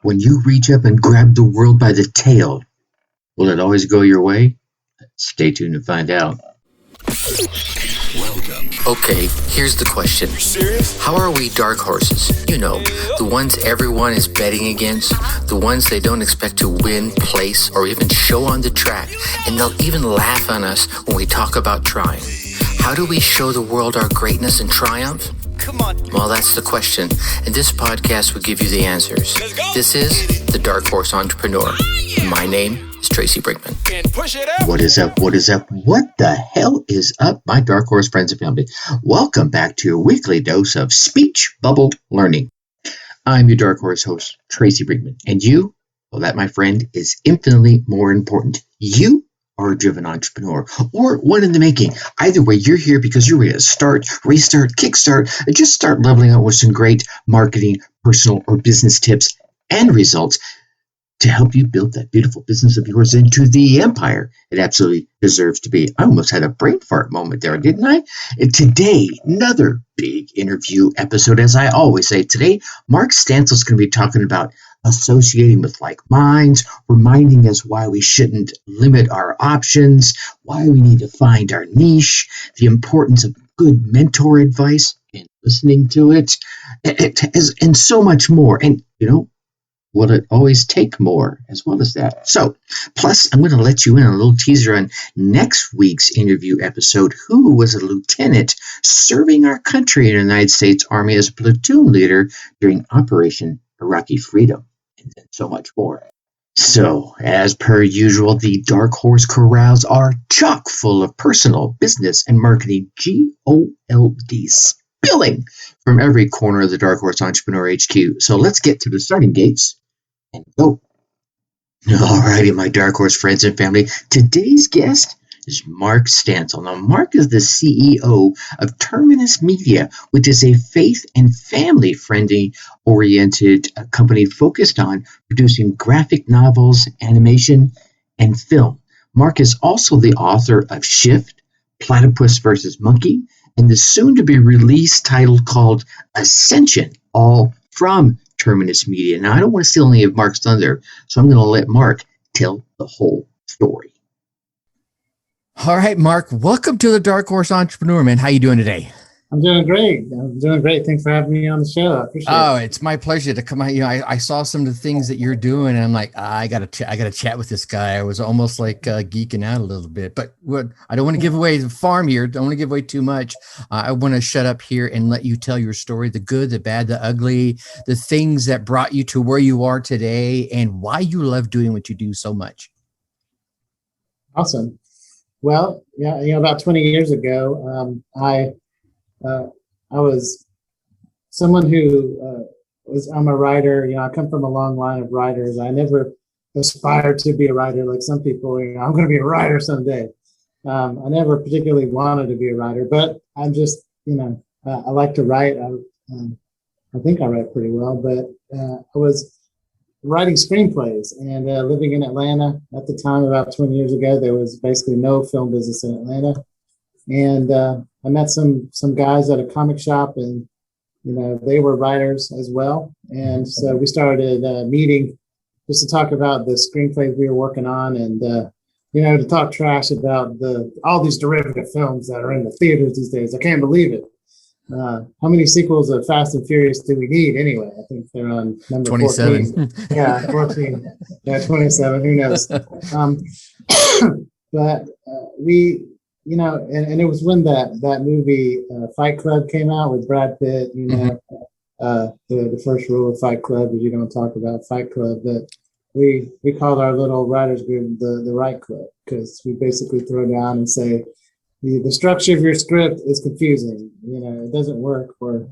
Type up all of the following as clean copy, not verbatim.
When you reach up and grab the world by the tail, will it always go your way? Stay tuned to find out. Welcome. Okay, here's the question. Serious? How are we dark horses? You know, the ones everyone is betting against, the ones they don't expect to win, place, or even show on the track, and they'll even laugh on us when we talk about trying. How do we show the world our greatness and triumph? Come on. Well, that's the question, and this podcast will give you the answers. This is The Dark Horse Entrepreneur. My name is Tracy Brinkman. What is up? What is up? What the hell is up, my Dark Horse friends and family? Welcome back to your weekly dose of speech bubble learning. I'm your Dark Horse host, Tracy Brinkman, and you, well, that, my friend, is infinitely more important. You are a driven entrepreneur, or one in the making. Either way, you're here because you're ready to start, restart, kickstart, and just start leveling up with some great marketing, personal, or business tips and results to help you build that beautiful business of yours into the empire it absolutely deserves to be. I almost had a brain fart moment there, didn't I? And today, another big interview episode. As I always say, today, Mark Stancil is going to be talking about associating with like minds, reminding us why we shouldn't limit our options, why we need to find our niche, the importance of good mentor advice and listening to it, and so much more. And, will it always take more as well as that? So, plus, I'm going to let you in a little teaser on next week's interview episode. Who was a lieutenant serving our country in the United States Army as a platoon leader during Operation Iraqi Freedom, and then so much more. So, as per usual, the Dark Horse corrals are chock full of personal, business, and marketing GOLD spilling from every corner of the Dark Horse Entrepreneur HQ. So let's get to the starting gates and go. Alrighty, my Dark Horse friends and family. Today's guest is Mark Stancil. Now, Mark is the CEO of Terminus Media, which is a faith and family-friendly oriented company focused on producing graphic novels, animation, and film. Mark is also the author of Shift, Platypus versus Monkey, and the soon-to-be-released title called Ascension, all from Terminus Media. Now, I don't want to steal any of Mark's thunder, so I'm going to let Mark tell the whole story. All right, Mark, welcome to the Dark Horse Entrepreneur, man. How you doing today? I'm doing great. Thanks for having me on the show. I appreciate it. It's my pleasure to come out. I saw some of the things that you're doing, and I'm like, I gotta chat with this guy. I was almost like geeking out a little bit, but I don't want to give away the farm here. Don't want to give away too much. I want to shut up here and let you tell your story, the good, the bad, the ugly, the things that brought you to where you are today, and why you love doing what you do so much. Awesome. Well, yeah, about 20 years ago, I was someone who I'm a writer. I come from a long line of writers. I never aspired to be a writer like some people. I'm going to be a writer someday. I never particularly wanted to be a writer, but I'm just, I like to write. I think I write pretty well, but I was writing screenplays and living in Atlanta at the time. About 20 years ago, there was basically no film business in Atlanta. And I met some guys at a comic shop, and they were writers as well. And so we started meeting just to talk about the screenplays we were working on, and to talk trash about all these derivative films that are in the theaters these days. I can't believe it. How many sequels of Fast and Furious do we need anyway? I think they're on number 27. 14. Yeah, 14. Yeah, 27. Who knows? But we. And it was when that movie Fight Club came out with Brad Pitt. The first rule of Fight Club is you don't talk about Fight Club. That we called our little writers group the Right Club, because we basically throw down and say the structure of your script is confusing. It doesn't work. Or,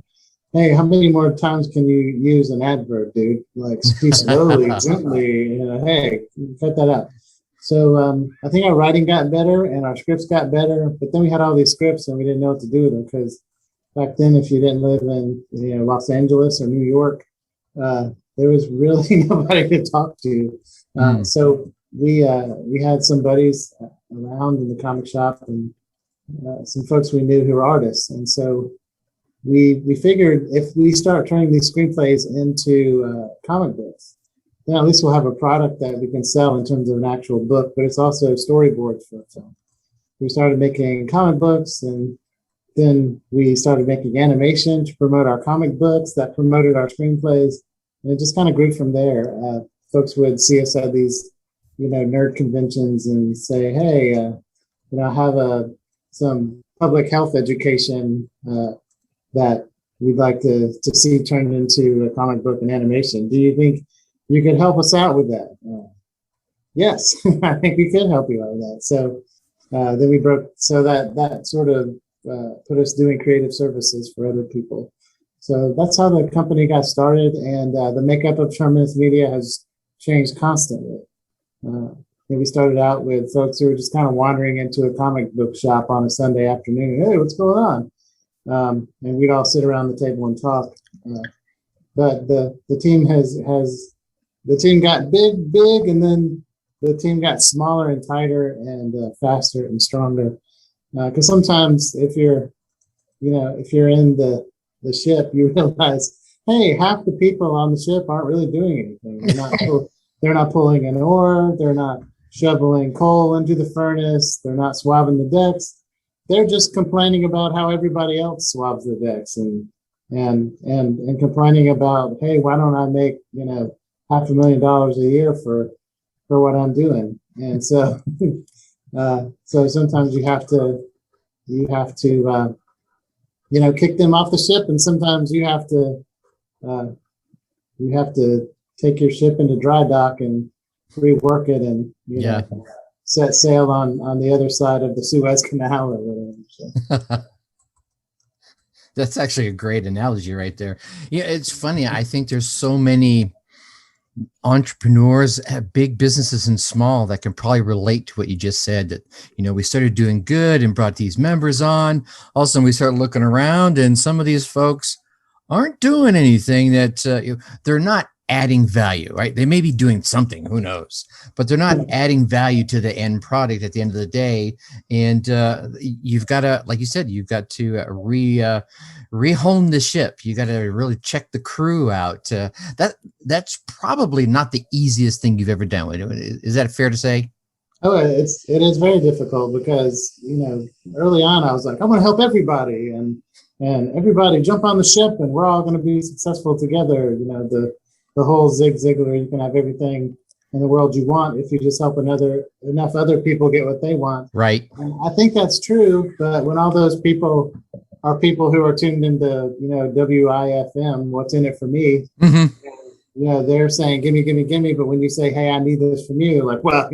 hey, how many more times can you use an adverb, dude? Like, speak slowly, gently. Hey, cut that out. So I think our writing got better and our scripts got better, but then we had all these scripts and we didn't know what to do with them, because back then, if you didn't live in Los Angeles or New York, there was really nobody to talk to. So we had some buddies around in the comic shop and some folks we knew who were artists, and so we figured if we start turning these screenplays into comic books, at least we'll have a product that we can sell in terms of an actual book, but it's also storyboards for a film. We started making comic books, and then we started making animation to promote our comic books that promoted our screenplays. And it just kind of grew from there. Folks would see us at these, nerd conventions and say, hey, I have some public health education that we'd like to see turned into a comic book and animation. Do you think you could help us out with that? Yes, I think we could help you out with that. So then we broke, so that sort of put us doing creative services for other people. So that's how the company got started, and the makeup of Terminus Media has changed constantly. We started out with folks who were just kind of wandering into a comic book shop on a Sunday afternoon. Hey, what's going on? And we'd all sit around the table and talk. But the team the team got big, and then the team got smaller and tighter and faster and stronger. Because sometimes if you're in the ship, you realize, hey, half the people on the ship aren't really doing anything. They're not pulling an oar. They're not shoveling coal into the furnace. They're not swabbing the decks. They're just complaining about how everybody else swabs the decks and complaining about, hey, why don't I make $500,000 a year for what I'm doing? And so so sometimes you have to kick them off the ship, and sometimes you have to take your ship into dry dock and rework it and set sail on the other side of the Suez Canal or whatever. So. That's actually a great analogy right there. Yeah, it's funny. I think there's so many entrepreneurs, big businesses and small, that can probably relate to what you just said, that, we started doing good and brought these members on. All of a sudden we start looking around, and some of these folks aren't doing anything that they're not adding value, right? They may be doing something, who knows, but they're not adding value to the end product at the end of the day. And you've got to, like you said, you've got to rehome the ship. You got to really check the crew out. That's probably not the easiest thing you've ever done. Is that fair to say? Oh, it is very difficult because, early on I was like, I want to help everybody and everybody jump on the ship and we're all going to be successful together. The whole Zig Ziglar, you can have everything in the world you want if you just help enough other people get what they want. Right. And I think that's true, but when all those people are people who are tuned into, WIFM, what's in it for me, they're saying, gimme, gimme, gimme. But when you say, hey, I need this from you, like, well,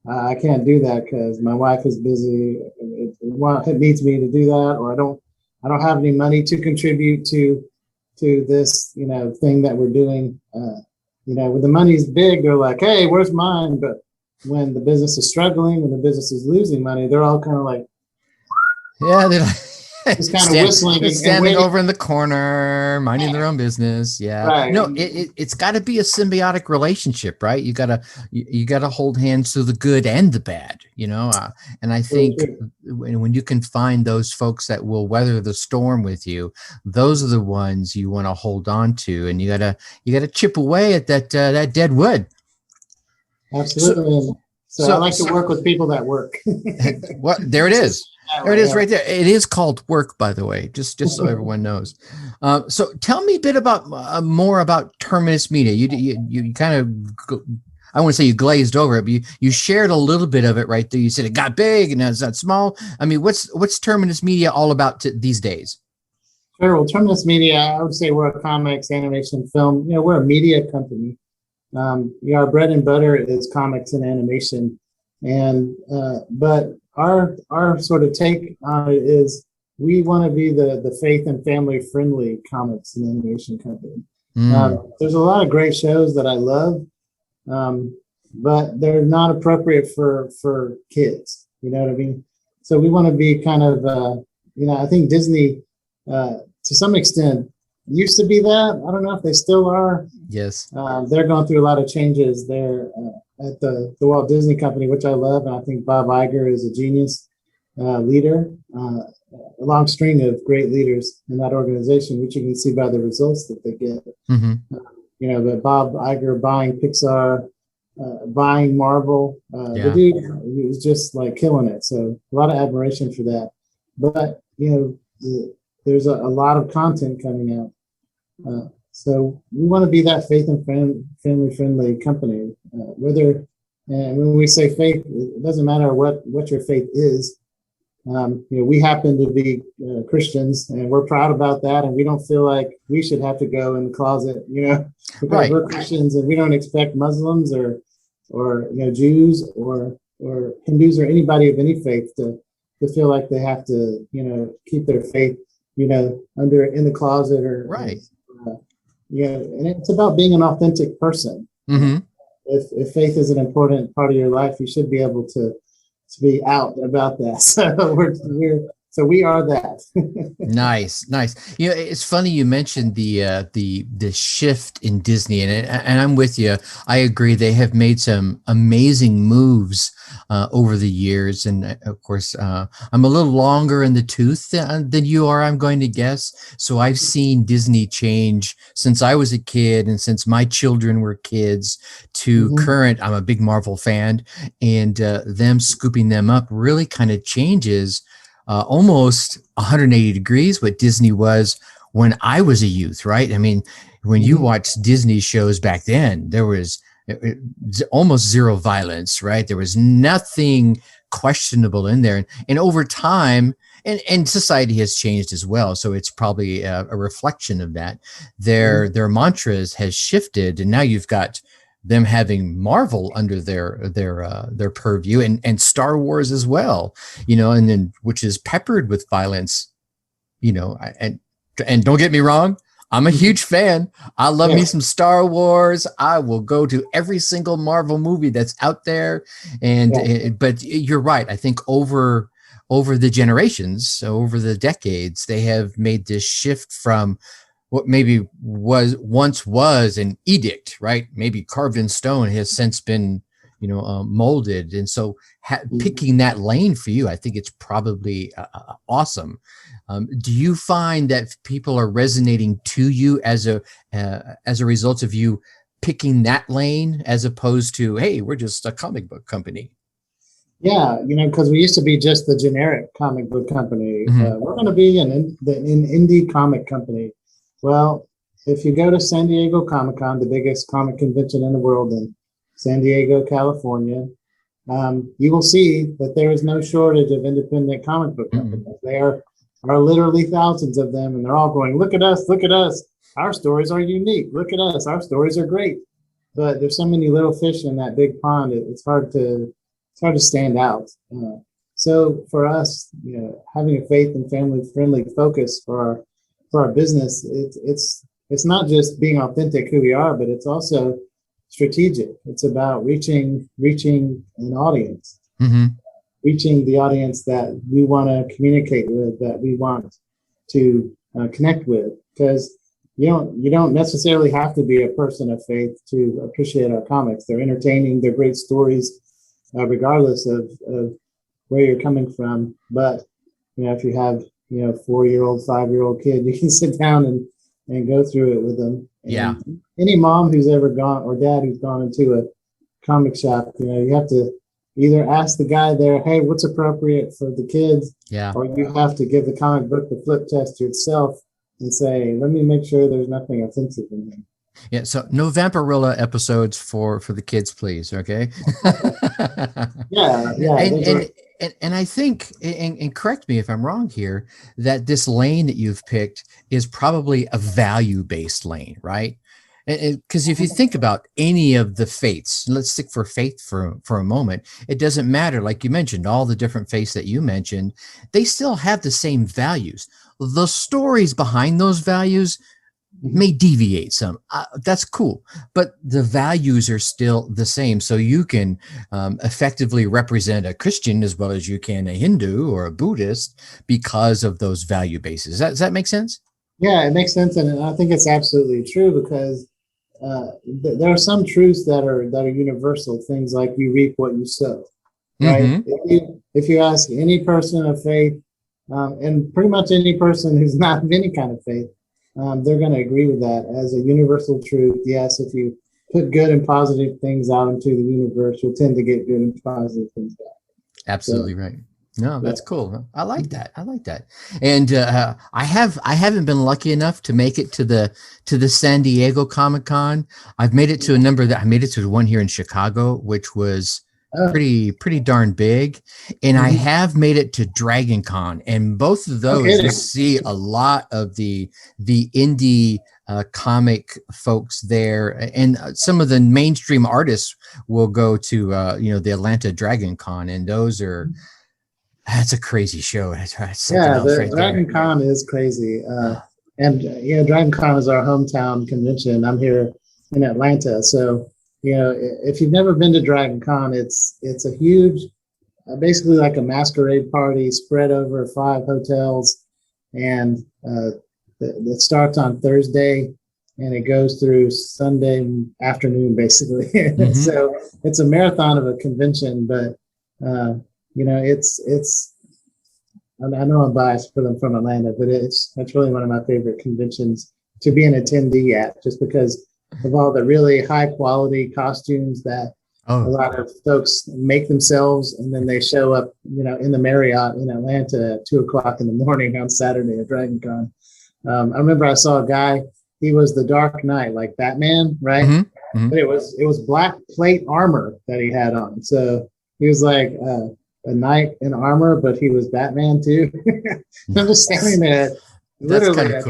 I can't do that because my wife is busy. It needs me to do that, or I don't have any money to contribute to this, thing that we're doing. When the money's big, they're like, hey, where's mine? But when the business is struggling, when the business is losing money, they're all kind of like, they're like, just kind of whistling and standing over in the corner, minding their own business. Yeah. Right. No, it's got to be a symbiotic relationship, right? You gotta hold hands through the good and the bad, and I think when you can find those folks that will weather the storm with you, those are the ones you want to hold on to, and you gotta chip away at that dead wood. Absolutely. So I like to work with people that work. There it is. There it is right there. It is called work, by the way, just so everyone knows. So tell me a bit about more about Terminus Media. You kind of, I wouldn't say you glazed over it, but you shared a little bit of it right there. You said it got big and now it's not small. I mean, what's Terminus Media all about these days? Sure. Well, Terminus Media, I would say we're a comics, animation, film. We're a media company. Our bread and butter is comics and animation, but our sort of take on it is we want to be the faith and family friendly comics and animation company. There's a lot of great shows that I love, but they're not appropriate for kids. You know what I mean? So we want to be kind of, I think Disney, to some extent, used to be that. I don't know if they still are. Yes. They're going through a lot of changes there at the Walt Disney Company, which I love. And I think Bob Iger is a genius leader, a long string of great leaders in that organization, which you can see by the results that they get. but Bob Iger buying Pixar, buying Marvel, the dude he was just like killing it. So a lot of admiration for that. But there's a lot of content coming out. So we want to be that faith and family friendly company. And when we say faith, it doesn't matter what your faith is. We happen to be Christians, and we're proud about that, and we don't feel like we should have to go in the closet, because we're Christians, and we don't expect Muslims or Jews or Hindus or anybody of any faith to feel like they have to keep their faith in the closet or right. And it's about being an authentic person. Mm-hmm. If faith is an important part of your life, you should be able to be out about that. So we are that. Nice. It's funny you mentioned the shift in Disney, and I'm with you. I agree. They have made some amazing moves over the years, and of course, I'm a little longer in the tooth than you are, I'm going to guess. So I've seen Disney change since I was a kid, and since my children were kids to current. I'm a big Marvel fan, and them scooping them up really kind of changes. Almost 180 degrees what Disney was when I was a youth, right? I mean, when you watched Disney shows back then, there was almost zero violence, right? There was nothing questionable in there. And over time, and society has changed as well, so it's probably a reflection of that. Their mantras has shifted, and now you've got them having Marvel under their purview and Star Wars as well, and then which is peppered with violence, and don't get me wrong, I'm a huge fan. I love me some Star Wars. I will go to every single Marvel movie that's out there. But you're right. I think over the generations, over the decades, they have made this shift from what maybe once was an edict, right? Maybe carved in stone, has since been, molded. And so picking that lane for you, I think it's probably awesome. Do you find that people are resonating to you as a result of you picking that lane, as opposed to, hey, we're just a comic book company? Yeah, because we used to be just the generic comic book company. We're going to be an indie comic company. Well, if you go to San Diego Comic-Con, the biggest comic convention in the world in San Diego, California, you will see that there is no shortage of independent comic book companies. There are literally thousands of them, and they're all going, look at us, our stories are unique, look at us, our stories are great. But there's so many little fish in that big pond, it's hard to stand out. So for us, having a faith and family-friendly focus for our business, it's not just being authentic who we are, but it's also strategic. It's about reaching an audience, reaching the audience that we want to communicate with, that we want to connect with. Because you don't necessarily have to be a person of faith to appreciate our comics. They're entertaining, they're great stories, regardless of where you're coming from. But if you have 4-year-old, 5-year-old kid, you can sit down and go through it with them. And any mom who's ever gone, or dad who's gone into a comic shop, you have to either ask the guy there, hey, what's appropriate for the kids? Or you have to give the comic book the flip test yourself and say, let me make sure there's nothing offensive in here. Yeah, so no Vampirilla episodes for the kids, please. Okay. And I think, and correct me if I'm wrong here, that this lane that you've picked is probably a value-based lane, right? Because if you think about any of the faiths, let's stick for faith for a moment, it doesn't matter. Like you mentioned, all the different faiths that you mentioned, they still have the same values. The stories behind those values may deviate some. That's cool. But the values are still the same. So you can effectively represent a Christian as well as you can a Hindu or a Buddhist because of those value bases. Does that make sense? Yeah, it makes sense. And I think it's absolutely true, because there are some truths that are universal, things like you reap what you sow, right? If you ask any person of faith, and pretty much any person who's not of any kind of faith, they're going to agree with that as a universal truth. Yes, if you put good and positive things out into the universe, you'll tend to get good and positive things back. Absolutely right. No, that's cool. I like that. And I haven't been lucky enough to make it to the San Diego Comic-Con. I've made it to a number that I made it to the one here in Chicago, which was pretty darn big. And I have made it to Dragon Con, and both of those you see a lot of the indie comic folks there, and some of the mainstream artists will go to the Atlanta Dragon Con, and that's a crazy show. The Dragon Con is crazy. And Dragon Con is our hometown convention. I'm here in Atlanta. So, if you've never been to Dragon Con, it's a huge, basically like a masquerade party spread over 5 hotels. And it starts on Thursday and it goes through Sunday afternoon, basically. Mm-hmm. So it's a marathon of a convention, but it's I know I'm biased for them from Atlanta, but that's really one of my favorite conventions to be an attendee at, just because of all the really high quality costumes that a lot of folks make themselves, and then they show up, in the Marriott in Atlanta at 2:00 in the morning on Saturday at Dragon Con. I remember I saw a guy, he was the Dark Knight, like Batman, right? Mm-hmm. Mm-hmm. But it was black plate armor that he had on. So he was like a knight in armor, but he was Batman too. I'm just standing there literally at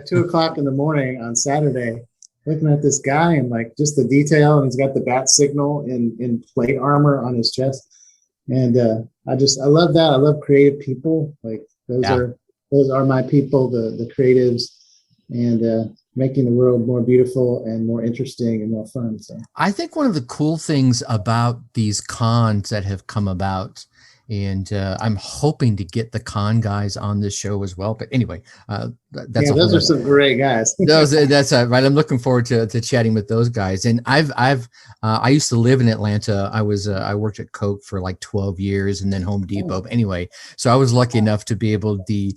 2:00 in the morning on Saturday, looking at this guy and like just the detail, and he's got the bat signal in plate armor on his chest. And I love that. I love creative people. Like those are my people, the creatives, and making the world more beautiful and more interesting and more fun. So I think one of the cool things about these cons that have come about, and I'm hoping to get the con guys on this show as well. But anyway, those are some great guys. That's right. I'm looking forward to chatting with those guys. And I used to live in Atlanta. I worked at Coke for like 12 years, and then Home Depot. Anyway, so I was lucky enough to be able the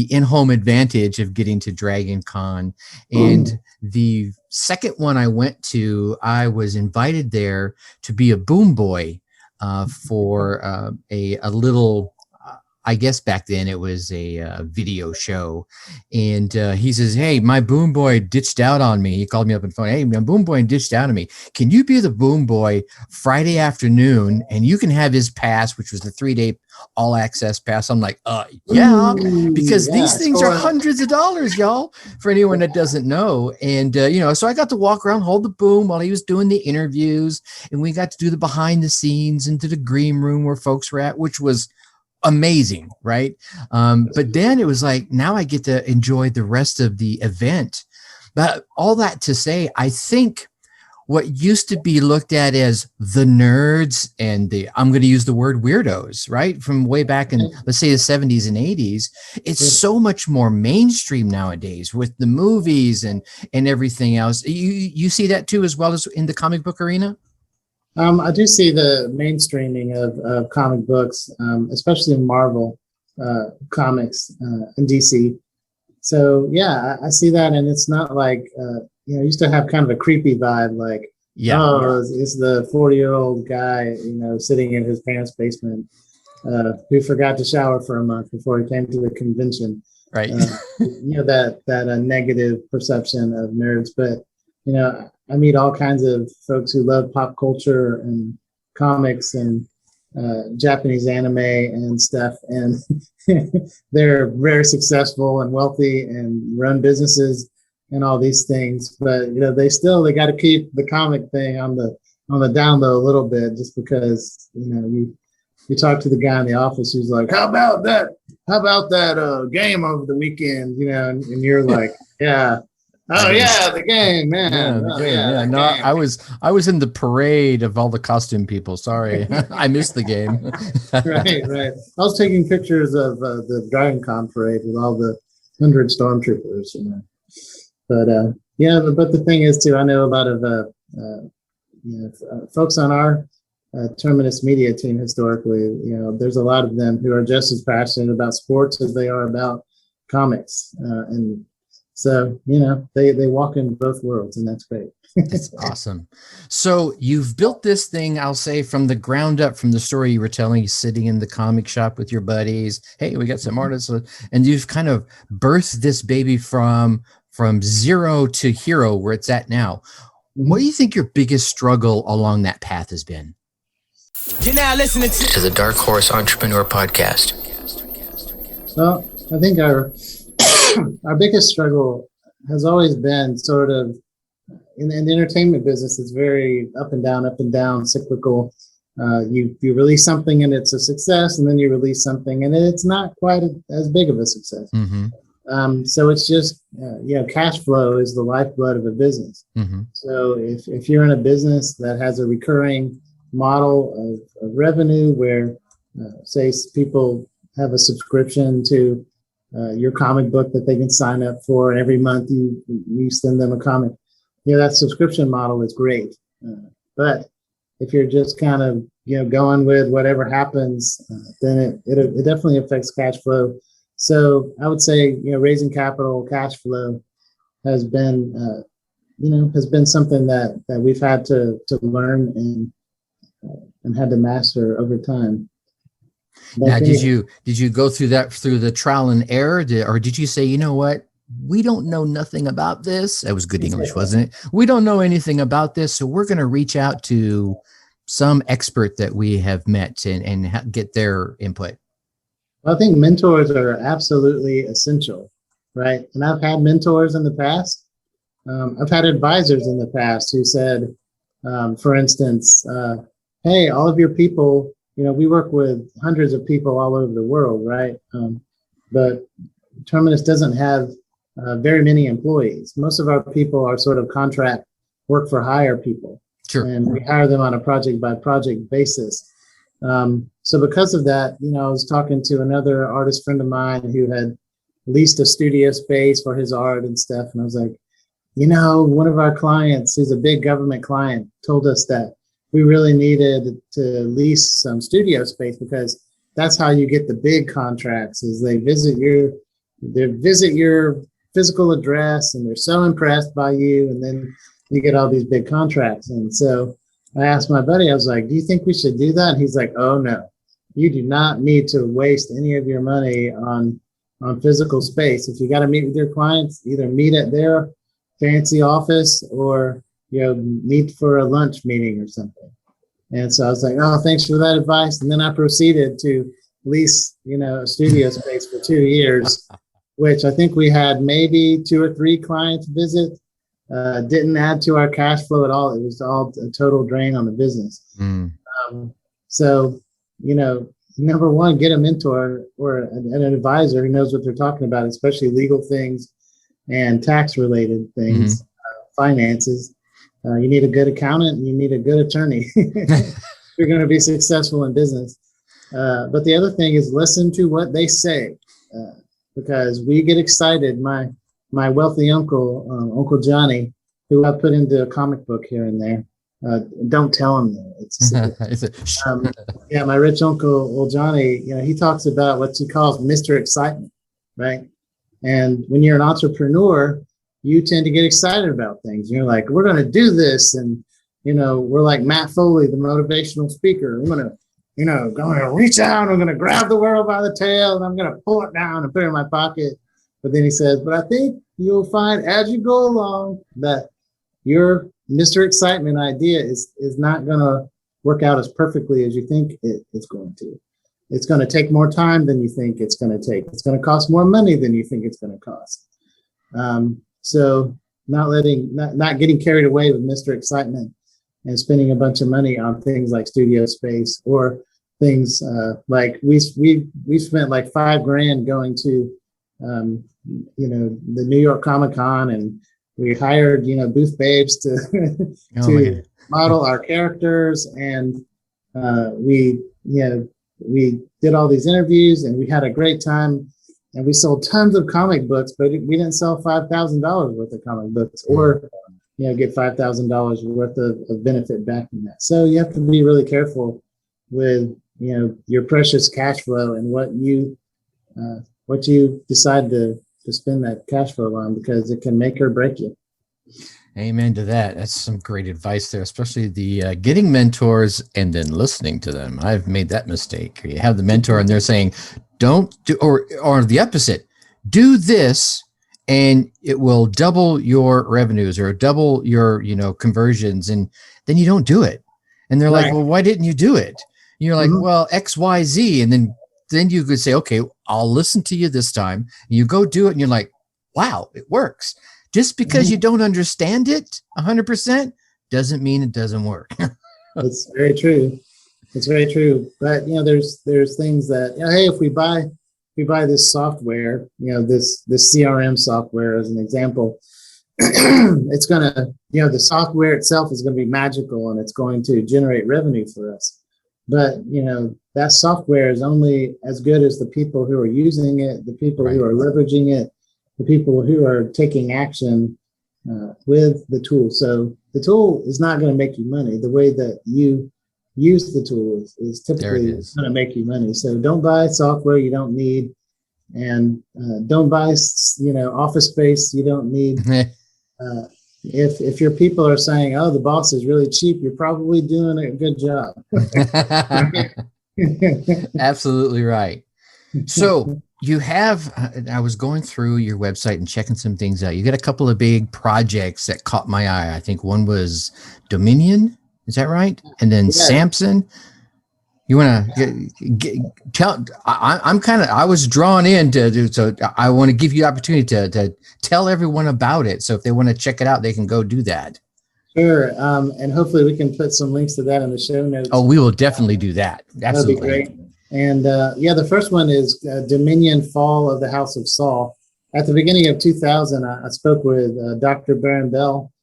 in-home advantage of getting to Dragon Con. And the second one I went to, I was invited there to be a boom boy. For a little, I guess back then it was a video show. And he says, "Hey, my boom boy ditched out on me." He called me up on the phone. "Hey, my boom boy ditched out on me. Can you be the boom boy Friday afternoon? And you can have his pass," which was the 3-day all access pass. I'm like, because these things are hundreds of dollars, y'all, for anyone that doesn't know. And, so I got to walk around, hold the boom while he was doing the interviews, and we got to do the behind the scenes into the green room where folks were at, which was amazing. Right. But then it was like, now I get to enjoy the rest of the event. But all that to say, I think what used to be looked at as the nerds and I'm going to use the word weirdos, right? From way back in, let's say, the 70s and 80s, it's so much more mainstream nowadays with the movies and everything else. You see that too, as well as in the comic book arena? I do see the mainstreaming of comic books, especially in Marvel comics and DC. So yeah, I see that, and it's not like used to have kind of a creepy vibe, like it's the 40-year-old guy, sitting in his parents' basement, who forgot to shower for a month before he came to the convention. Right. That negative perception of nerds, but I meet all kinds of folks who love pop culture and comics and Japanese anime and stuff, and they're very successful and wealthy and run businesses and all these things, but they got to keep the comic thing on the down low a little bit, just because you talk to the guy in the office who's like, how about that game over the weekend, and you're like, the game, man. I was in the parade of all the costume people. Sorry, I missed the game. right. I was taking pictures of the Dragon Con parade with all the 100 stormtroopers, But but the thing is too, I know a lot of folks on our Terminus media team historically. There's a lot of them who are just as passionate about sports as they are about comics, and So, you know, they walk in both worlds, and that's great. That's awesome. So you've built this thing, I'll say, from the ground up, from the story you were telling, sitting in the comic shop with your buddies. Hey, we got some artists, and you've kind of birthed this baby from zero to hero where it's at now. What do you think your biggest struggle along that path has been? You're now listening to the Dark Horse Entrepreneur Podcast. Well, I think our biggest struggle has always been sort of in the entertainment business. It's very up and down, cyclical. You release something and it's a success, and then you release something and it's not quite as big of a success. Mm-hmm. So it's just, cash flow is the lifeblood of a business. Mm-hmm. So if you're in a business that has a recurring model of revenue where, say, people have a subscription to your comic book that they can sign up for, and every month you send them a comic. That subscription model is great. But if you're just kind of, going with whatever happens, then it definitely affects cash flow. So I would say, raising capital, cash flow has been, something that we've had to learn and had to master over time. But now, did you go through the trial and error, or did you say, you know what? We don't know nothing about this. That was good English, wasn't it? We don't know anything about this, so we're going to reach out to some expert that we have met and get their input. I think mentors are absolutely essential, right? And I've had mentors in the past. I've had advisors in the past who said, for instance, hey, all of your people, we work with hundreds of people all over the world, right? But Terminus doesn't have very many employees. Most of our people are sort of contract work for hire people. Sure. And we hire them on a project by project basis. So because of that, I was talking to another artist friend of mine who had leased a studio space for his art and stuff. And I was like, one of our clients, who's a big government client, told us that we really needed to lease some studio space, because that's how you get the big contracts, is they visit your physical address and they're so impressed by you, and then you get all these big contracts. And so I asked my buddy, I was like, do you think we should do that? And he's like, oh no, you do not need to waste any of your money on physical space. If you got to meet with your clients, either meet at their fancy office or meet for a lunch meeting or something. And so I was like, oh, thanks for that advice. And then I proceeded to lease, a studio space for 2 years, which I think we had maybe 2 or 3 clients visit. Didn't add to our cash flow at all. It was all a total drain on the business. So, number one, get a mentor or an advisor who knows what they're talking about, especially legal things and tax related things, finances. You need a good accountant and you need a good attorney. You're going to be successful in business. But the other thing is listen to what they say, because we get excited. My wealthy uncle, Uncle Johnny, who I put into a comic book here and there. Don't tell him that. My rich uncle, old Johnny, he talks about what he calls Mr. Excitement, right? And when you're an entrepreneur, you tend to get excited about things. You're like, we're going to do this. And, we're like Matt Foley, the motivational speaker. I'm going to reach out, I'm going to grab the world by the tail, and I'm going to pull it down and put it in my pocket. But then he says, but I think you'll find as you go along that your Mr. Excitement idea is not going to work out as perfectly as you think it's going to. It's going to take more time than you think it's going to take. It's going to cost more money than you think it's going to cost. So not getting carried away with Mr. Excitement and spending a bunch of money on things like studio space or things like we spent like $5,000 going to the New York Comic Con, and we hired booth babes to model our characters, and we did all these interviews, and we had a great time, and we sold tons of comic books, but we didn't sell $5,000 worth of comic books or get $5,000 worth of benefit back from that. So you have to be really careful with your precious cash flow and what you decide to to spend that cash flow on, because it can make or break you. Amen to that. That's some great advice there, especially the getting mentors and then listening to them. I've made that mistake. You have the mentor and they're saying, don't do, or the opposite, do this and it will double your revenues or double your, conversions. And then you don't do it. And they're like, well, why didn't you do it? And you're like, well, X, Y, Z. And then you could say, okay, I'll listen to you this time. And you go do it. And you're like, wow, it works. Just because you don't understand it 100% doesn't mean it doesn't work. It's very true. It's very true. But there's things that, hey, if we buy this software, this CRM software as an example, it's gonna, the software itself is going to be magical and it's going to generate revenue for us. But that software is only as good as the people who are using it, the people who are leveraging it, the people who are taking action with the tool. So the tool is not going to make you money. The way that you use the tool is typically going to make you money. So don't buy software you don't need, and don't buy office space you don't need. If your people are saying, "Oh, the boss is really cheap," you're probably doing a good job. Absolutely right. So you have, I was going through your website and checking some things out. You got a couple of big projects that caught my eye. I think one was Dominion. Is that right? And then Samson. You want to tell? I was drawn in so I want to give you the opportunity to tell everyone about it. So if they want to check it out, they can go do that. Sure. And hopefully we can put some links to that in the show notes. Oh, we will definitely do that. Absolutely. That'd be great. And the first one is Dominion Fall of the House of Saul. At the beginning of 2000, I spoke with Dr. Baron Bell,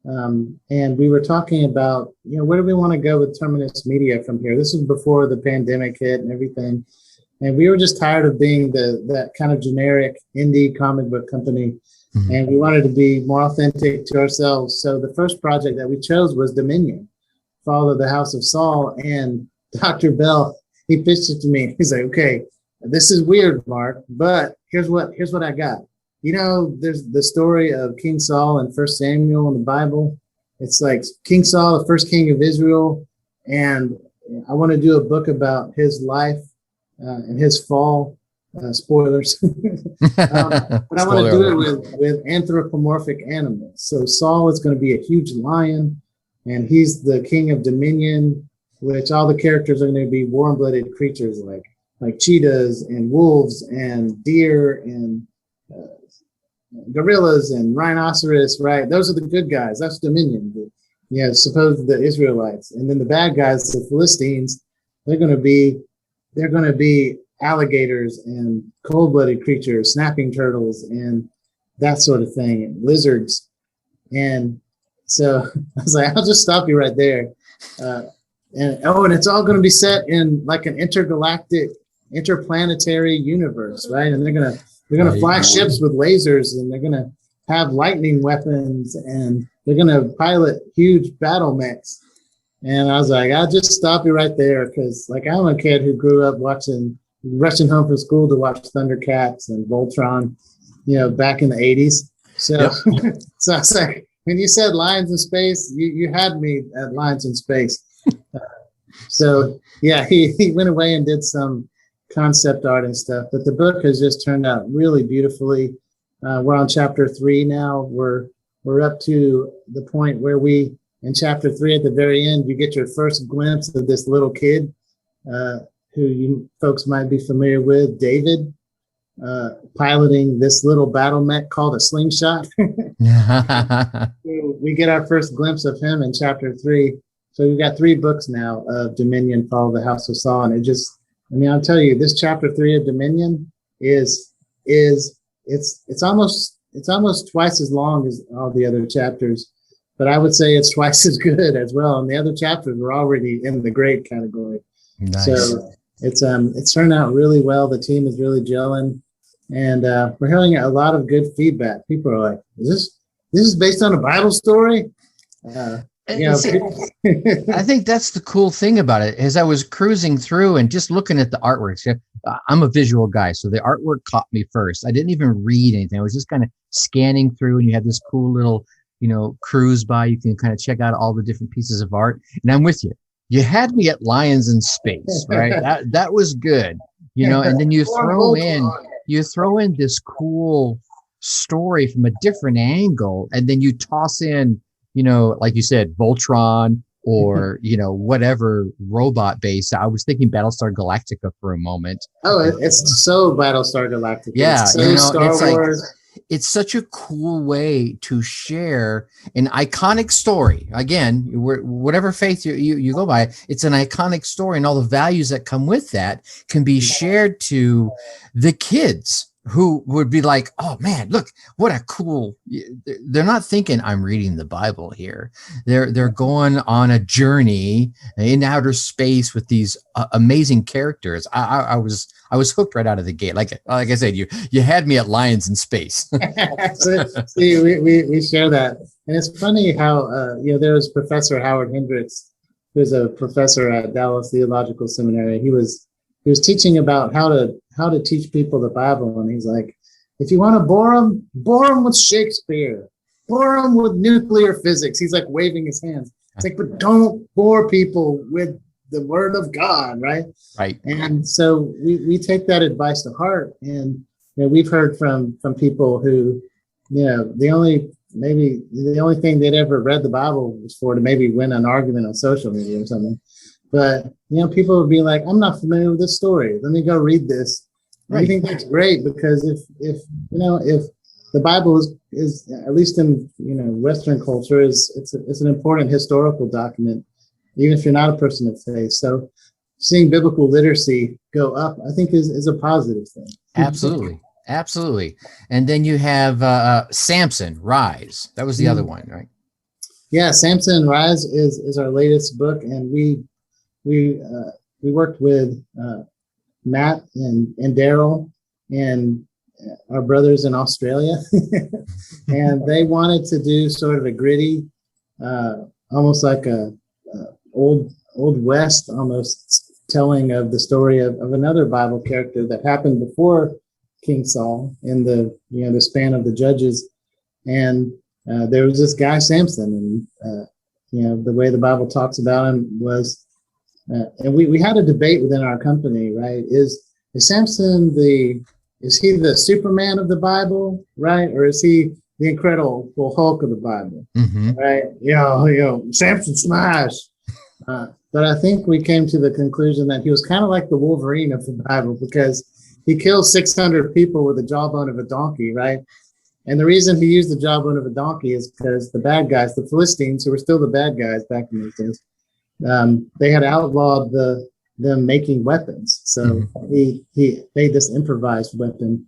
and we were talking about, where do we want to go with Terminus Media from here? This was before the pandemic hit and everything. And we were just tired of being that kind of generic indie comic book company. Mm-hmm. And we wanted to be more authentic to ourselves. So the first project that we chose was Dominion, Fall of the House of Saul. And Dr. Bell, he pitched it to me. He's like, okay, this is weird, Mark, but here's what I got. There's the story of King Saul in 1 Samuel in the Bible. It's like King Saul, the first king of Israel. And I want to do a book about his life and his fall. Spoilers. But I want to do it with anthropomorphic animals. So Saul is going to be a huge lion, and he's the king of Dominion, which all the characters are going to be warm-blooded creatures like cheetahs and wolves and deer and gorillas and rhinoceros, right? Those are the good guys. That's Dominion. Supposed the Israelites. And then the bad guys, the Philistines, they're going to be alligators and cold-blooded creatures, snapping turtles and that sort of thing, and lizards. And so I was like, I'll just stop you right there. And it's all going to be set in like an interplanetary universe, right? And they're gonna fly ships with lasers, and they're gonna have lightning weapons, and they're gonna pilot huge battle mechs. And I was like, I'll just stop you right there, because I'm a kid who grew up rushing home from school to watch Thundercats and Voltron, back in the 80s. So, so I was like, when you said Lions in Space, you had me at Lions in Space. So yeah, he went away and did some concept art and stuff, but the book has just turned out really beautifully. We're on chapter 3 now. We're up to the point where in chapter 3 at the very end, you get your first glimpse of this little kid who you folks might be familiar with, David, piloting this little battle mech called a slingshot. We get our first glimpse of him in chapter 3. So we've got 3 books now of Dominion, Fall of the House of Saul, and I'll tell you, this chapter 3 of Dominion it's almost twice as long as all the other chapters, but I would say it's twice as good as well. And the other chapters were already in the great category. Nice. So it's turned out really well. The team is really gelling, and we're hearing a lot of good feedback. People are like, "Is this based on a Bible story?" I think that's the cool thing about it. As I was cruising through and just looking at the artworks, I'm a visual guy, so the artwork caught me first. I didn't even read anything. I was just kind of scanning through, and you had this cool little, cruise by. You can kind of check out all the different pieces of art. And I'm with you. You had me at Lions in Space, right? That was good, and then you throw in this cool story from a different angle, and then you toss in, like you said, Voltron or whatever robot base. I was thinking Battlestar Galactica for a moment. Oh, it's so Battlestar Galactica. Yeah, it's so Star Wars. Like, it's such a cool way to share an iconic story. Again, whatever faith you go by, it's an iconic story, and all the values that come with that can be shared to the kids, who would be like, oh man, look, what a cool. They're not thinking I'm reading the Bible here. They're going on a journey in outer space with these amazing characters. I was hooked right out of the gate. Like I said, you had me at Lions in Space. See, we share that, and it's funny how there was Professor Howard Hendricks, who's a professor at Dallas Theological Seminary. He was teaching about how to teach people the Bible, and he's like, if you want to bore them with Shakespeare, bore them with nuclear physics. He's like waving his hands. It's like, but don't bore people with the Word of God, right? Right. And so we take that advice to heart, and we've heard from people who, the only thing they'd ever read the Bible was for to maybe win an argument on social media or something. But people would be like, I'm not familiar with this story. Let me go read this. Right. I think that's great, because if the Bible is at least in Western culture, it's an important historical document, even if you're not a person of faith. So seeing biblical literacy go up, I think is a positive thing. Absolutely. And then you have Samson Rise. That was the other one, right? Yeah, Samson Rise is our latest book, and we worked with Matt and Daryl and our brothers in Australia, and they wanted to do sort of a gritty, almost like a old West almost telling of the story of another Bible character that happened before King Saul in the span of the Judges, and there was this guy Samson, and the way the Bible talks about him was. And we had a debate within our company, right? Is Samson is he the Superman of the Bible, right? Or is he the Incredible Hulk of the Bible, right? Samson smash. But I think we came to the conclusion that he was kind of like the Wolverine of the Bible, because he kills 600 people with the jawbone of a donkey, right? And the reason he used the jawbone of a donkey is because the bad guys, the Philistines, who were still the bad guys back in those days, they had outlawed them making weapons. So he made this improvised weapon,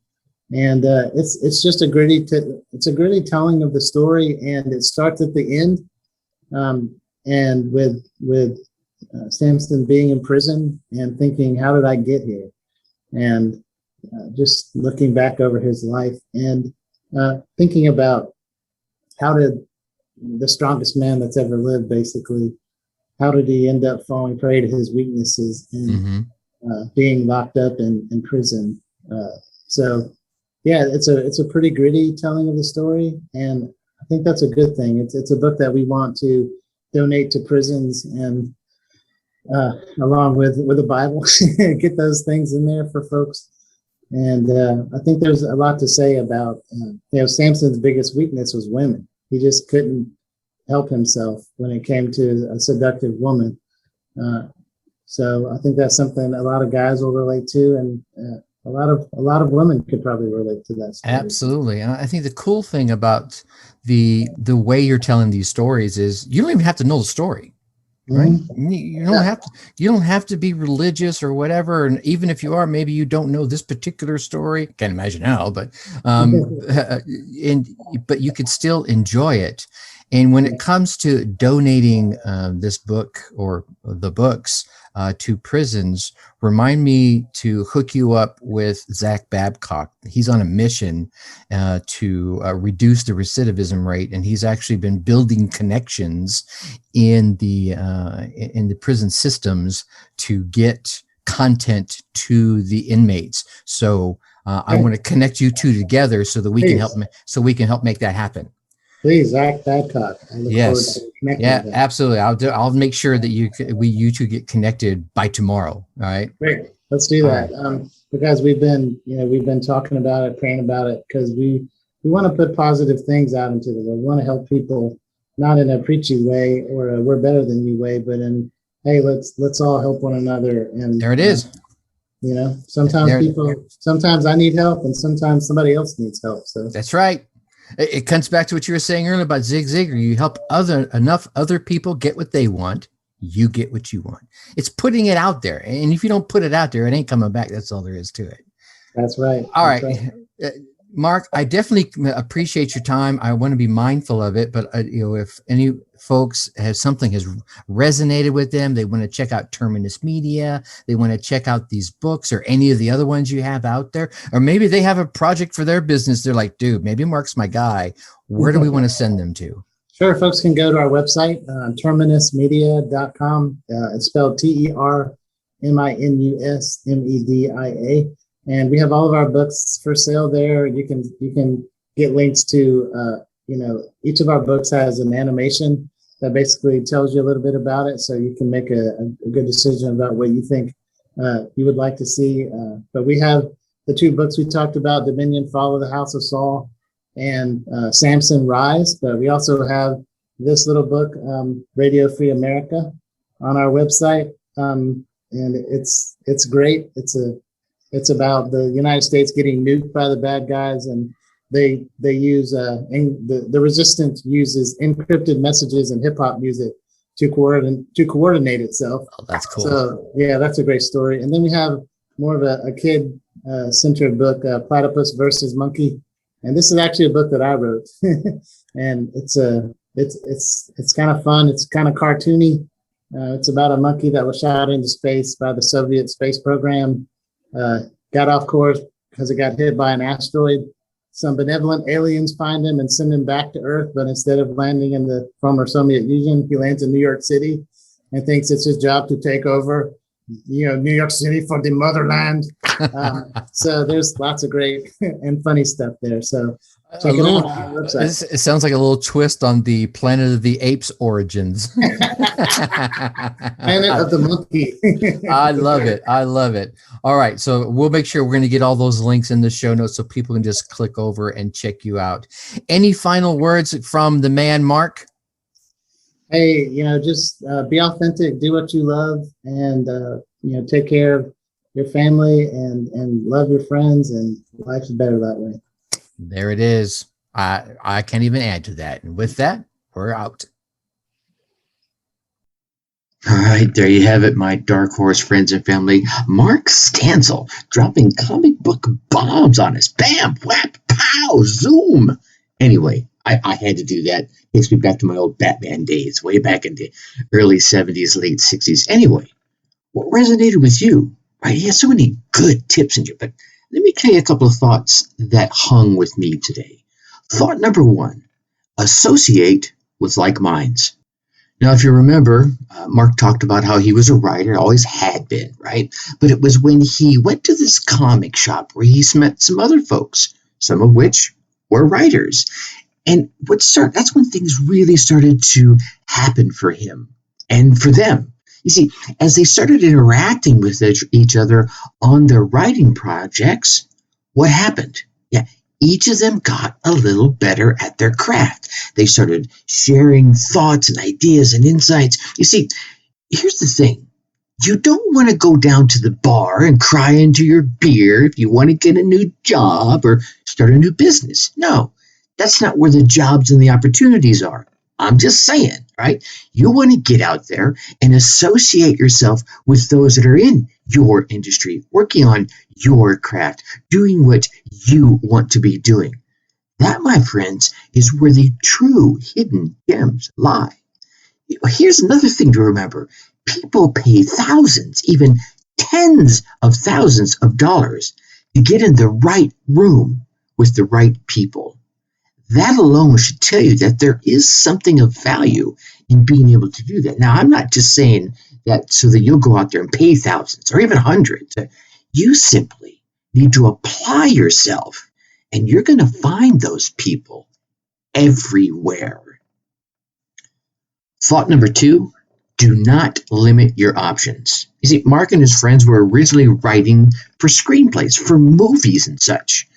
and it's just a gritty telling of the story, and it starts at the end, and with Samson being in prison and thinking, how did I get here? And just looking back over his life and thinking about how did the strongest man that's ever lived, basically, how did he end up falling prey to his weaknesses and being locked up in prison? So, yeah, it's a pretty gritty telling of the story, and I think that's a good thing. It's a book that we want to donate to prisons, and along with the Bible, get those things in there for folks. And I think there's a lot to say about Samson's biggest weakness was women. He just couldn't help himself when it came to a seductive woman. So I think that's something a lot of guys will relate to, and a lot of women could probably relate to that story. Absolutely. And I think the cool thing about the way you're telling these stories is you don't even have to know the story. Right. You don't have to be religious or whatever. And even if you are, maybe you don't know this particular story. Can't imagine how, but but you could still enjoy it. And when it comes to donating this book or the books to prisons, remind me to hook you up with Zach Babcock. He's on a mission to reduce the recidivism rate, and he's actually been building connections in the prison systems to get content to the inmates. So I want to connect you two together so that we can help make that happen. Please, Zach Babcock. I look forward to connecting. Yeah, absolutely. I'll make sure that you two get connected by tomorrow. All right. Great. Let's do that. Right. Because we've been talking about it, praying about it, because we want to put positive things out into the world. We want to help people, not in a preachy way or a we're better than you way, but in, hey, let's all help one another. And there it is. Sometimes I need help, and sometimes somebody else needs help. So that's right. It comes back to what you were saying earlier about Zig Ziglar. You help enough other people get what they want, you get what you want. It's putting it out there. And if you don't put it out there, it ain't coming back. That's all there is to it. That's right. All right. Mark, I definitely appreciate your time. I want to be mindful of it, but if any folks has resonated with them, they want to check out Terminus Media, they want to check out these books or any of the other ones you have out there, or maybe they have a project for their business. They're like, dude, maybe Mark's my guy. Where do we want to send them to? Sure. Folks can go to our website, terminusmedia.com. It's spelled TerminusMedia. And we have all of our books for sale there. You can get links to, each of our books has an animation that basically tells you a little bit about it. So you can make a good decision about what you think you would like to see. But we have the two books we talked about, Dominion, Fall of the House of Saul, and Samson Rise. But we also have this little book, Radio Free America, on our website. And it's great. It's about the United States getting nuked by the bad guys, and they use the resistance uses encrypted messages and hip hop music to coordinate itself. Oh, that's cool. So yeah, that's a great story. And then we have more of a kid centered book, Platypus versus Monkey, and this is actually a book that I wrote, and it's kind of fun. It's kind of cartoony. It's about a monkey that was shot into space by the Soviet space program. Got off course because it got hit by an asteroid. Some benevolent aliens find him and send him back to Earth, but instead of landing in the former Soviet Union, he lands in New York City and thinks it's his job to take over, New York City for the motherland. So there's lots of great and funny stuff there. So check it out on our website. It sounds like a little twist on the Planet of the Apes origins. Planet of the Monkey. I love it. All right. So we'll make sure we're going to get all those links in the show notes so people can just click over and check you out. Any final words from the man, Mark? Hey, just be authentic, do what you love, and, take care of your family and love your friends, and life's better that way. There it is. I can't even add to that. And with that, we're out. All right, there you have it, my Dark Horse friends and family. Mark Stancil dropping comic book bombs on us. Bam, whap, pow, zoom. Anyway, I had to do that. Takes me back to my old Batman days, way back in the early 70s, late 60s. Anyway, what resonated with you? Right, he has so many good tips in here, but let me tell you a couple of thoughts that hung with me today. Thought number one, associate with like minds. Now, if you remember, Mark talked about how he was a writer, always had been, right? But it was when he went to this comic shop where he met some other folks, some of which were writers. And that's when things really started to happen for him and for them. You see, as they started interacting with each other on their writing projects, what happened? Yeah, each of them got a little better at their craft. They started sharing thoughts and ideas and insights. You see, here's the thing. You don't want to go down to the bar and cry into your beer if you want to get a new job or start a new business. No, that's not where the jobs and the opportunities are. I'm just saying, right? You want to get out there and associate yourself with those that are in your industry, working on your craft, doing what you want to be doing. That, my friends, is where the true hidden gems lie. Here's another thing to remember. People pay thousands, even tens of thousands of dollars to get in the right room with the right people. That alone should tell you that there is something of value in being able to do that. Now, I'm not just saying that so that you'll go out there and pay thousands or even hundreds. You simply need to apply yourself, and you're going to find those people everywhere. Thought number 2, do not limit your options. You see, Mark and his friends were originally writing for screenplays, for movies and such.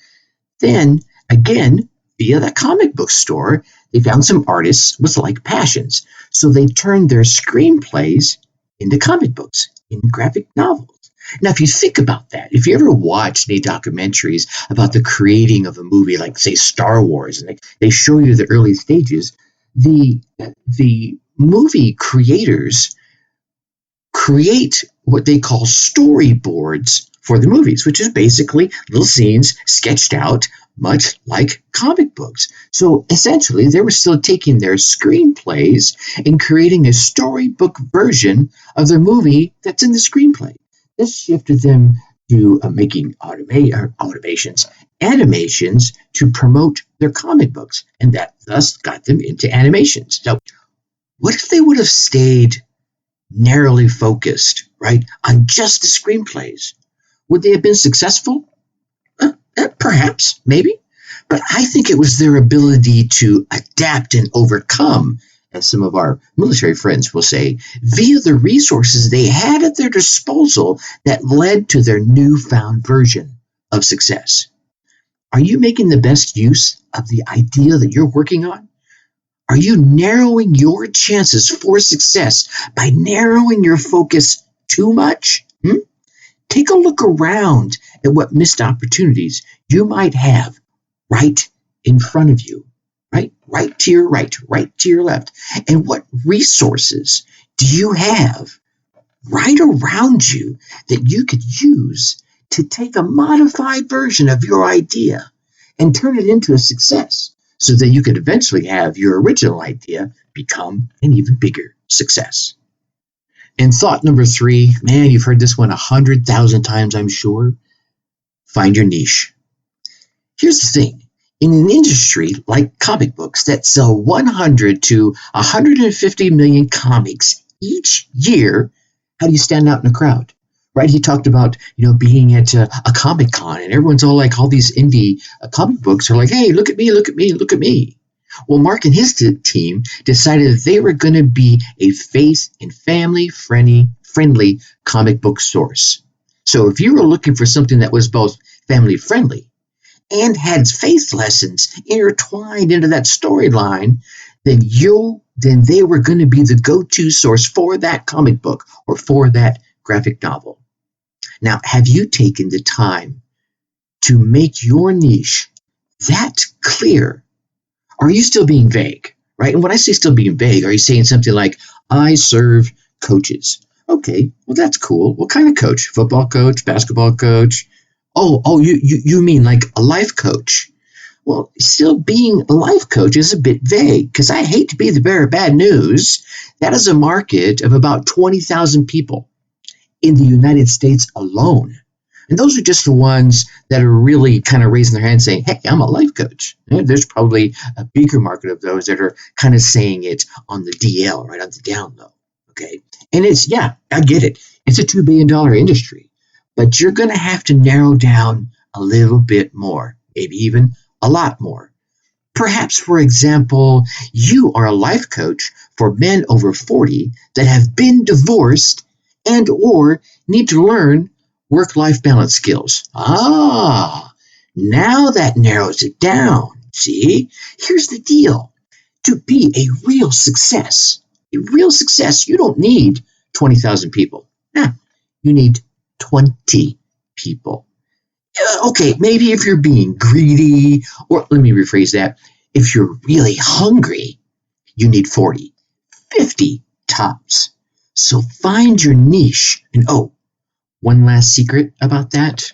Then, again, via the comic book store, they found some artists with like passions. So they turned their screenplays into comic books, into graphic novels. Now, if you think about that, if you ever watched any documentaries about the creating of a movie, like, say, Star Wars, and they show you the early stages, the movie creators create what they call storyboards for the movies, which is basically little scenes sketched out, much like comic books. So essentially, they were still taking their screenplays and creating a storybook version of the movie that's in the screenplay. This shifted them to making animations to promote their comic books, and that thus got them into animations. So what if they would have stayed narrowly focused, right, on just the screenplays? Would they have been successful? Perhaps, maybe. But I think it was their ability to adapt and overcome, as some of our military friends will say, via the resources they had at their disposal that led to their newfound version of success. Are you making the best use of the idea that you're working on? Are you narrowing your chances for success by narrowing your focus too much? Take a look around at what missed opportunities you might have right in front of you, right to your right to your left. And what resources do you have right around you that you could use to take a modified version of your idea and turn it into a success so that you could eventually have your original idea become an even bigger success? And thought number 3, man, you've heard this one 100,000 times, I'm sure. Find your niche. Here's the thing. In an industry like comic books that sell 100 to 150 million comics each year, how do you stand out in a crowd? Right? He talked about, being at a Comic Con, and everyone's all like, all these indie comic books are like, hey, look at me, look at me, look at me. Well, Mark and his team decided that they were going to be a faith and family-friendly comic book source. So if you were looking for something that was both family-friendly and had faith lessons intertwined into that storyline, then they were going to be the go-to source for that comic book or for that graphic novel. Now, have you taken the time to make your niche that clear? Are you still being vague, right? And when I say still being vague, are you saying something like, I serve coaches? Okay, well, that's cool. What kind of coach? Football coach, basketball coach? Oh, you mean like a life coach? Well, still being a life coach is a bit vague, because I hate to be the bearer of bad news. That is a market of about 20,000 people in the United States alone. And those are just the ones that are really kind of raising their hand saying, hey, I'm a life coach. There's probably a bigger market of those that are kind of saying it on the DL, right, on the down low. Okay. And I get it. It's a $2 billion industry, but you're going to have to narrow down a little bit more, maybe even a lot more. Perhaps, for example, you are a life coach for men over 40 that have been divorced and or need to learn work-life balance skills. Now that narrows it down. See, here's the deal. To be a real success, you don't need 20,000 people. You need 20 people. Okay, maybe if you're being greedy, or let me rephrase that. If you're really hungry, you need 40, 50 tops. So find your niche. And one last secret about that.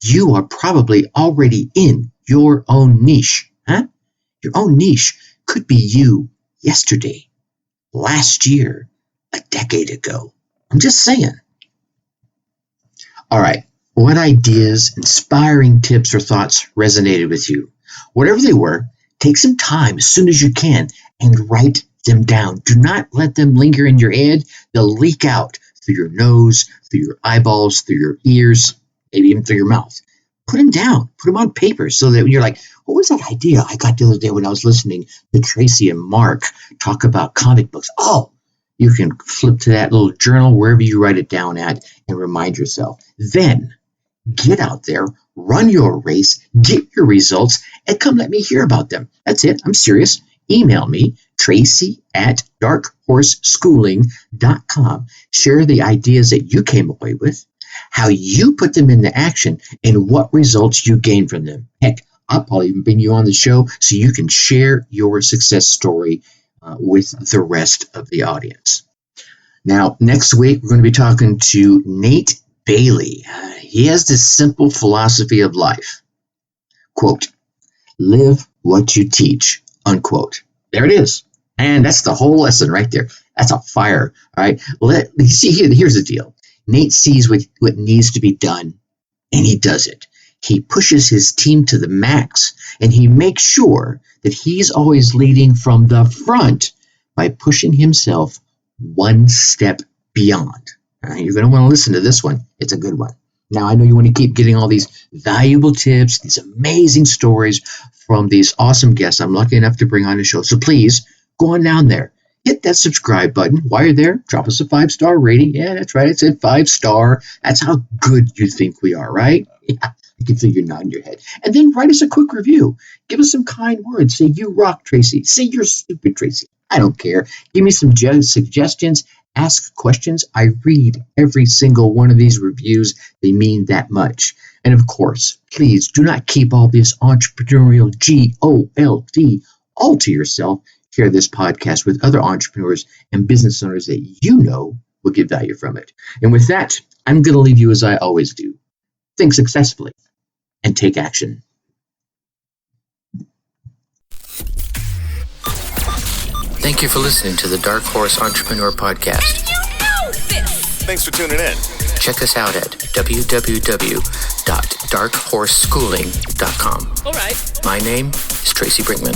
You are probably already in your own niche. Your own niche could be you yesterday, last year, a decade ago. I'm just saying. All right. What ideas, inspiring tips, or thoughts resonated with you? Whatever they were, take some time as soon as you can and write them down. Do not let them linger in your head. They'll leak out through your nose, through your eyeballs, through your ears, maybe even through your mouth. Put them down. Put them on paper so that when you're like, what was that idea I got the other day when I was listening to Tracy and Mark talk about comic books? Oh, you can flip to that little journal wherever you write it down at and remind yourself. Then get out there, run your race, get your results, and come let me hear about them. That's it. I'm serious. Email me, tracy@darkhorseschooling.com. Share the ideas that you came away with, how you put them into action, and what results you gain from them. Heck, I'll probably even bring you on the show so you can share your success story with the rest of the audience. Now, next week, we're going to be talking to Nate Bailey. He has this simple philosophy of life. Quote, live what you teach, unquote. There it is. And that's the whole lesson right there. That's a fire, all right? Here's the deal. Nate sees what needs to be done, and he does it. He pushes his team to the max, and he makes sure that he's always leading from the front by pushing himself one step beyond. You're going to want to listen to this one. It's a good one. Now, I know you want to keep getting all these valuable tips, these amazing stories from these awesome guests I'm lucky enough to bring on the show. So please go on down there. Hit that subscribe button. While you're there, drop us a 5-star rating. Yeah, that's right. It said 5-star. That's how good you think we are, right? Yeah. I can feel you nodding your head. And then write us a quick review. Give us some kind words. Say, you rock, Tracy. Say, you're stupid, Tracy. I don't care. Give me some suggestions. Ask questions. I read every single one of these reviews. They mean that much. And of course, please do not keep all this entrepreneurial GOLD all to yourself. Share this podcast with other entrepreneurs and business owners that you know will get value from it. And with that, I'm going to leave you as I always do. Think successfully and take action. Thank you for listening to the Dark Horse Entrepreneur Podcast. Thanks for tuning in. Check us out at www.darkhorseschooling.com. All right. My name is Tracy Brinkman.